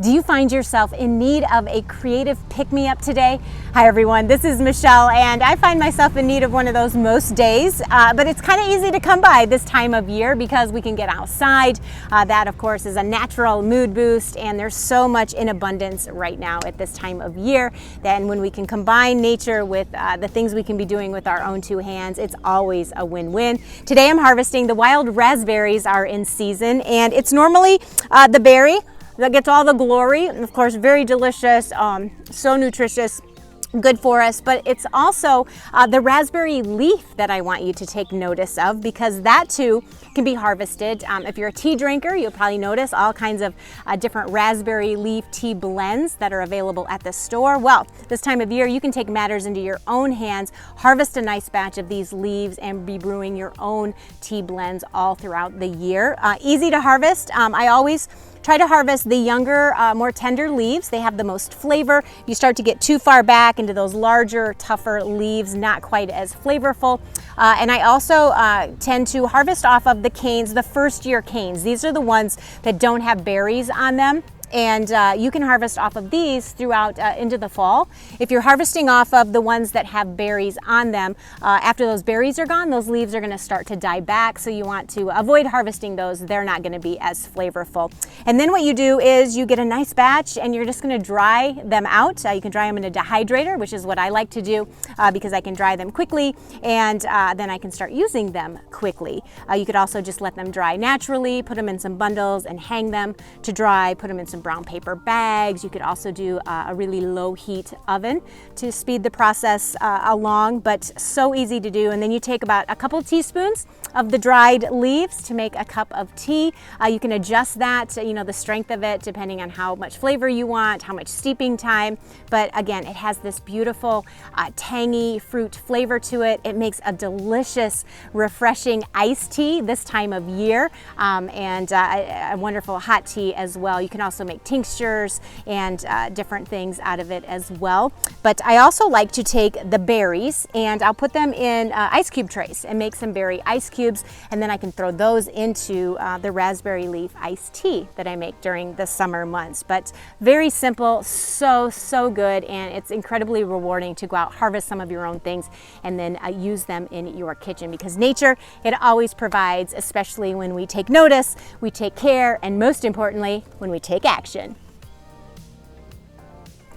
Do you find yourself in need of a creative pick-me-up today? Hi everyone, this is Michelle, and I find myself in need of one of those most days, but it's kind of easy to come by this time of year because we can get outside. That of course is a natural mood boost, and there's so much in abundance right now at this time of year. Then when we can combine nature with the things we can be doing with our own two hands, it's always a win-win. Today I'm harvesting the wild raspberries are in season, and it's normally the berry that gets all the glory, and of course very delicious, so nutritious, good for us, but it's also the raspberry leaf that I want you to take notice of, because that too can be harvested. If you're a tea drinker, you'll probably notice all kinds of different raspberry leaf tea blends that are available at the store. Well, this time of year you can take matters into your own hands, harvest a nice batch of these leaves, and be brewing your own tea blends all throughout the year. Easy to harvest. I always try to harvest the younger, more tender leaves. They have the most flavor. You start to get too far back into those larger, tougher leaves, not quite as flavorful. And I also tend to harvest off of the canes, the first year canes. These are the ones that don't have berries on them. And you can harvest off of these throughout into the fall. If you're harvesting off of the ones that have berries on them, after those berries are gone, those leaves are going to start to die back. So you want to avoid harvesting those. They're not going to be as flavorful. And then what you do is you get a nice batch and you're just going to dry them out. You can dry them in a dehydrator, which is what I like to do because I can dry them quickly, and then I can start using them quickly. You could also just let them dry naturally, put them in some bundles and hang them to dry, put them in some brown paper bags. You could also do a really low heat oven to speed the process along, but so easy to do. And then you take about a couple teaspoons of the dried leaves to make a cup of tea. You can adjust that, the strength of it, depending on how much flavor you want, how much steeping time. But again, it has this beautiful tangy fruit flavor to it. It makes a delicious, refreshing iced tea this time of year, and a wonderful hot tea as well. You can also make tinctures and different things out of it as well. But I also like to take the berries and I'll put them in ice cube trays and make some berry ice cubes, and then I can throw those into the raspberry leaf iced tea that I make during the summer months. But very simple, so good, and it's incredibly rewarding to go out, harvest some of your own things, and then use them in your kitchen, because nature, it always provides, especially when we take notice, we take care, and most importantly, when we take action.